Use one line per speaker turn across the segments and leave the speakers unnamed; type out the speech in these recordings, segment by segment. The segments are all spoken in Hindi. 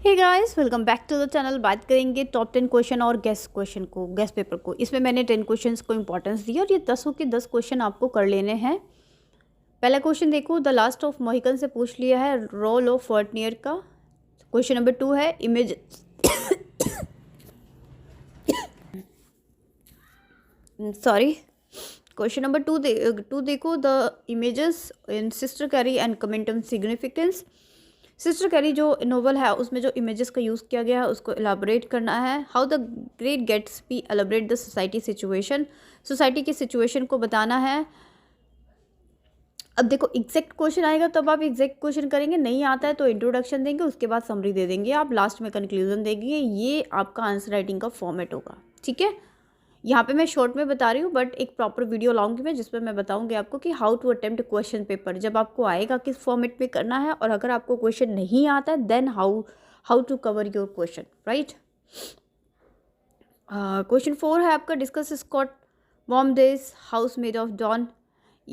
Hey guys, welcome back to the channel. बात करेंगे टॉप 10 क्वेश्चन और गेस्ट पेपर को। इसमें मैंने 10 क्वेश्चंस को इंपॉर्टेंस दी और ये 10 के 10 क्वेश्चन आपको कर लेने हैं। पहला क्वेश्चन देखो, द लास्ट ऑफ मोहिकन से पूछ लिया है, रोल ऑफ फोर्टनियर का। क्वेश्चन नंबर 2 है इमेज सॉरी क्वेश्चन नंबर 2 देखो, the images in sister carry and comment on significance. Sister carry जो नोवेल है उसमें जो इमेजेस का यूज़ किया गया है उसको एलाबोरेट करना है। How the Great Gatsby elaborate the society situation. Society की सिचुएशन को बताना है। अब देखो एग्जैक्ट क्वेश्चन आएगा तब आप एग्जैक्ट क्वेश्चन करेंगे, नहीं आता है तो इंट्रोडक्शन देंगे, उसके बाद समरी दे देंगे, आप लास्ट में कंक्लूजन देंगे। ये आपका आंसर राइटिंग का फॉर्मेट होगा, ठीक है। यहाँ पे मैं शॉर्ट में बता रही हूँ, बट एक प्रॉपर वीडियो लाऊंगी मैं जिसमें मैं बताऊंगी आपको कि how to attempt question paper, जब आपको आएगा किस फॉर्मेट में करना है, और अगर आपको क्वेश्चन नहीं आता है then how to cover your question, right. Question 4 है आपका, discuss Scott Momaday House Made of Dawn.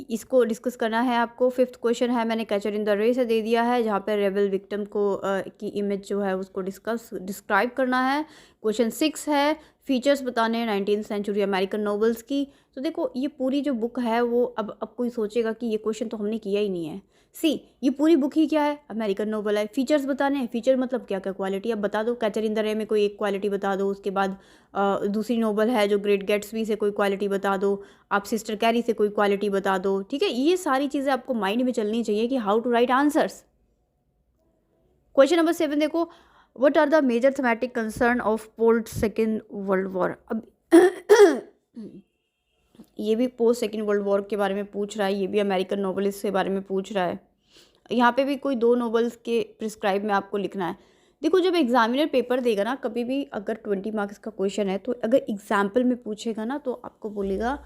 इसको डिस्कस करना है आपको। 5th क्वेश्चन है, मैंने कैचर इन द रे से दे दिया है, जहाँ पे रेबल विक्टिम को की इमेज जो है उसको डिस्क्राइब करना है। क्वेश्चन 6 है, फीचर्स बताने हैं 19th सेंचुरी अमेरिकन नॉवेल्स की। तो देखो ये पूरी जो बुक है वो अब कोई सोचेगा कि ये क्वेश्चन तो हमने किया ही नहीं है। सी ये पूरी बुक ही क्या है, अमेरिकन नोवेल है। फीचर्स बताने हैं, फीचर मतलब क्या क्या क्वालिटी, अब बता दो। कैचर इन द रे में कोई एक क्वालिटी बता दो, उसके बाद दूसरी नोवेल है जो ग्रेट गैट्सबी से कोई क्वालिटी बता दो, आप सिस्टर कैरी से कोई क्वालिटी बता दो, ठीक है। ये सारी चीज़ें आपको माइंड में चलनी चाहिए कि how to write answers. Question number 7 देखो, what are the major thematic concern of post Second World War. अब ये भी पोस्ट सेकेंड वर्ल्ड वॉर के बारे में पूछ रहा है, ये भी अमेरिकन नॉवेलिस्ट के बारे में पूछ रहा है। यहाँ पे भी कोई 2 नॉवेल्स के प्रिस्क्राइब में आपको लिखना है। देखो जब एग्जामिनर पेपर देगा ना, कभी भी अगर 20 मार्क्स का क्वेश्चन है तो अगर एग्जाम्पल में पूछेगा ना तो आपको बोलेगा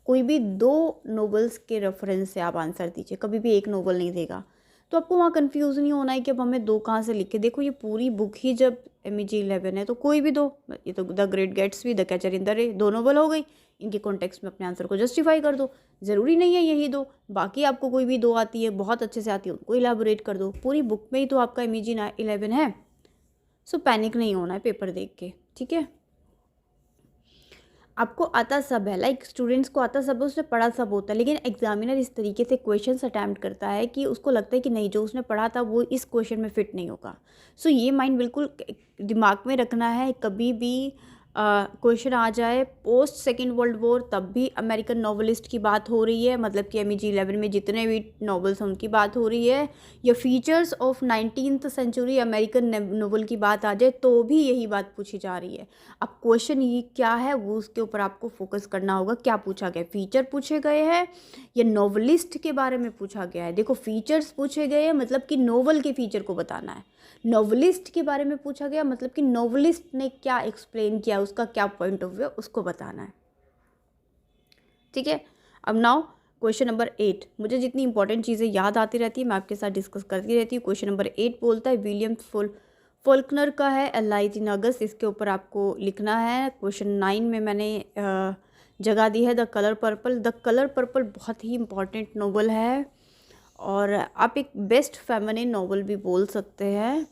कोई भी 2 नॉवेल्स के रेफरेंस से आप आंसर दीजिए, कभी भी एक नॉवेल नहीं देगा। तो आपको वहाँ कन्फ्यूज़ नहीं होना है कि अब हमें 2 कहाँ से लिखे। देखो ये पूरी बुक ही जब MEG 11 है तो कोई भी 2, ये तो the great Gatsby, the catcher in the रे, 2 नॉवेल हो गई। इनके कॉन्टेक्स्ट में अपने आंसर को जस्टिफाई कर दो। ज़रूरी नहीं है यही 2, बाकी आपको कोई भी 2 आती है, बहुत अच्छे से आती है, उनको इलाबोरेट कर दो। पूरी बुक में ही तो आपका MEG 11 है। सो पैनिक नहीं होना है पेपर देख के, ठीक है। आपको आता सब है, लाइक स्टूडेंट्स को आता सब है, उसने पढ़ा सब होता है, लेकिन एग्जामिनर इस तरीके से क्वेश्चंस अटैम्प्ट करता है कि उसको लगता है कि नहीं जो उसने पढ़ा था वो इस क्वेश्चन में फिट नहीं होगा। सो ये माइंड बिल्कुल दिमाग में रखना है। कभी भी क्वेश्चन आ जाए पोस्ट सेकेंड वर्ल्ड वॉर, तब भी अमेरिकन नॉवलिस्ट की बात हो रही है, मतलब कि MEG 11 में जितने भी नॉवेल्स हैं उनकी बात हो रही है, या features of 19th century American novel की बात आ जाए तो भी यही बात पूछी जा रही है। अब क्वेश्चन ये क्या है वो उसके ऊपर आपको फोकस करना होगा। क्या पूछा गया, फीचर पूछे गए हैं या नॉवलिस्ट के बारे में पूछा गया है। देखो फीचर्स पूछे गए हैं मतलब कि नोवेल के फीचर को बताना है। नॉवलिस्ट के बारे में पूछा गया मतलब कि नॉवलिस्ट ने क्या एक्सप्लेन किया, उसका क्या पॉइंट ऑफ व्यू, उसको बताना है, ठीक है। अब नाउ क्वेश्चन नंबर 8, मुझे जितनी इंपॉर्टेंट चीज़ें याद आती रहती है मैं आपके साथ डिस्कस करती रहती हूँ। क्वेश्चन नंबर 8 बोलता है विलियम फोल्कनर का है A Light in August, इसके ऊपर आपको लिखना है। क्वेश्चन 9 में मैंने जगह दी है the colour purple. The colour purple बहुत ही इंपॉर्टेंट नॉवल है और आप एक बेस्ट फेमिनिन नॉवल भी बोल सकते हैं।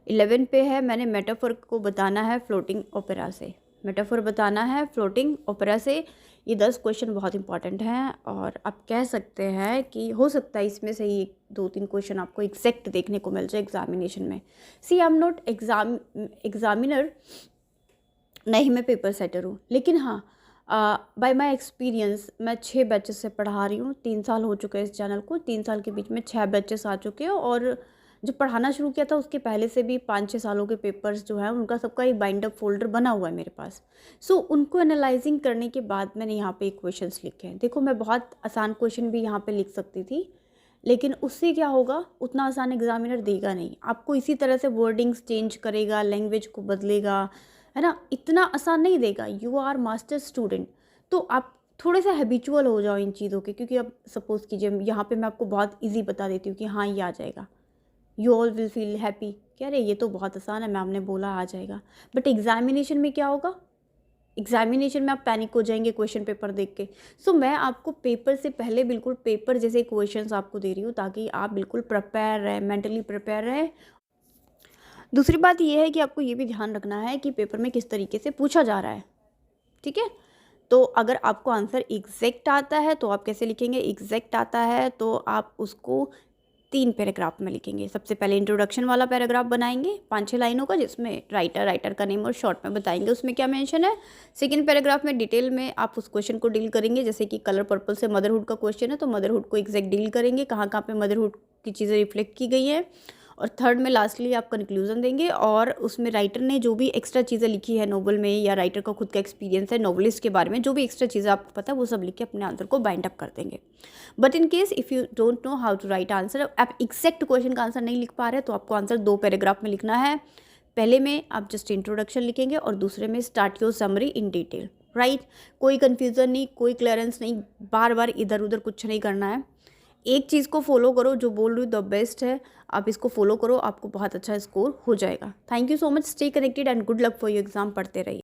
11 पे है, मैंने मेटाफर को बताना है फ्लोटिंग ओपेरा से, मेटाफर बताना है फ्लोटिंग ओपेरा से। ये 10 क्वेश्चन बहुत इंपॉर्टेंट हैं और आप कह सकते हैं कि हो सकता है इसमें से ही 2-3 क्वेश्चन आपको एग्जैक्ट देखने को मिल जाए एग्जामिनेशन में। सी आई एम नॉट एग्जामिनर, नहीं मैं पेपर सेटर हूँ, लेकिन हाँ बाय माय एक्सपीरियंस मैं 6 बैचेस से पढ़ा रही हूँ। 3 साल हो चुके हैं इस चैनल को, 3 साल के बीच में 6 बैचेस आ चुके हैं और जब पढ़ाना शुरू किया था उसके पहले से भी 5-6 सालों के पेपर्स जो हैं उनका सबका एक बाइंड अप फोल्डर बना हुआ है मेरे पास। सो उनको एनालाइजिंग करने के बाद मैंने यहाँ पे क्वेश्चंस लिखे हैं। देखो मैं बहुत आसान क्वेश्चन भी यहाँ पे लिख सकती थी, लेकिन उससे क्या होगा, उतना आसान एग्जामिनर देगा नहीं आपको। इसी तरह से वर्डिंग्स चेंज करेगा, लैंग्वेज को बदलेगा, है ना, इतना आसान नहीं देगा। यू आर मास्टर स्टूडेंट, तो आप थोड़े से हैबिचुअल हो जाओ इन चीज़ों के, क्योंकि अब सपोज़ कीजिए यहाँ पे मैं आपको बहुत इजी बता देती हूँ कि हाँ ये आ जाएगा, you all will feel happy, कह रहे ये तो बहुत आसान है, मैम ने बोला आ जाएगा। बट एग्जामिनेशन में क्या होगा, एग्जामिनेशन में आप पैनिक हो जाएंगे क्वेश्चन पेपर देख के। सो मैं आपको पेपर से पहले बिल्कुल पेपर जैसे क्वेश्चंस आपको दे रही हूँ ताकि आप बिल्कुल प्रिपेयर रहें, मेंटली प्रिपेयर रहें। दूसरी बात ये है कि आपको ये भी ध्यान रखना है कि पेपर में किस तरीके से पूछा जा रहा है, ठीक है। तो अगर आपको आंसर एग्जैक्ट आता है तो आप कैसे लिखेंगे, एग्जैक्ट आता है तो आप उसको 3 पैराग्राफ में लिखेंगे। सबसे पहले इंट्रोडक्शन वाला पैराग्राफ बनाएंगे 5-6 लाइनों का, जिसमें राइटर का नेम और शॉर्ट में बताएंगे उसमें क्या मेंशन है। सेकंड पैराग्राफ में डिटेल में आप उस क्वेश्चन को डील करेंगे, जैसे कि कलर पर्पल से मदरहुड का क्वेश्चन है तो मदरहुड को एग्जैक्ट डील करेंगे, कहाँ कहाँ पे मदरहुड की चीज़ें रिफ्लेक्ट की गई हैं। और थर्ड में लास्टली आप कंक्लूजन देंगे और उसमें राइटर ने जो भी एक्स्ट्रा चीज़ें लिखी है नोवेल में, या राइटर का खुद का एक्सपीरियंस है नोवेलिस्ट के बारे में, जो भी एक्स्ट्रा चीज़ें आपको पता है वो सब लिख के अपने आंसर को बाइंड अप कर देंगे। But in case if you don't know how to write answer, आप एग्जैक्ट क्वेश्चन का आंसर नहीं लिख पा रहे तो आपको आंसर 2 पैराग्राफ में लिखना है। पहले में आप जस्ट इंट्रोडक्शन लिखेंगे और दूसरे में start your summary in detail, right. कोई कन्फ्यूज़न नहीं, कोई क्लियरेंस नहीं, बार बार इधर उधर कुछ नहीं करना है। एक चीज़ को फॉलो करो, जो बोल रही हूँ द बेस्ट है, आप इसको फॉलो करो, आपको बहुत अच्छा स्कोर हो जाएगा। Thank you so much, stay connected and good luck for your exam. पढ़ते रहिए।